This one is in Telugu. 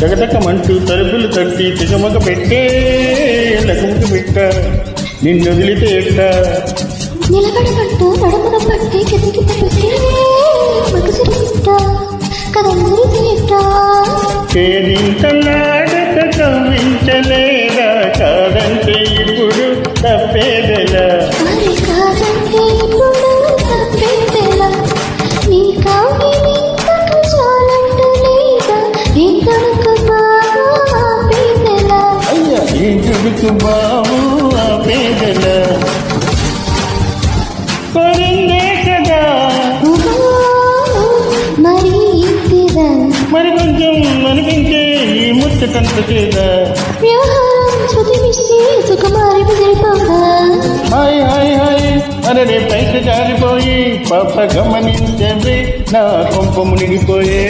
తగతకమంటూ తలుపులు తట్టి తికమక పెట్టే లకముక పెట్ట నిన్ను వదిలితే ఎట్ట నిలబడమంటూ నడుమున పట్టి కిందికి పట్టి మగసిరి పెట్ట కదందరి పెట్ట కేరింతలాడక కవ్వించలేదా కాదంటే ఇప్పుడు తప్పేదెలా మరి కాదంటే ఇప్పుడు తప్పేదెలా నీ కావిని చాలంటూ లేదా నీ కనుక బాగా ఆపేదెలా అయ్యా ఇంటికి బాబు ఆపేదెలా కొరిందే కదా మరి ఇంటిదా మరి కొంచెం అనిపించే ఈ ముచ్చటంత చేదా వ్యవహారం చదివిస్తే సుకుమారి బెదిరిపోగా హాయ్ హాయ్ హాయ్ అరే పైకి జారిపోయి పాప గమనించే నా కొంప మునిగిపోయే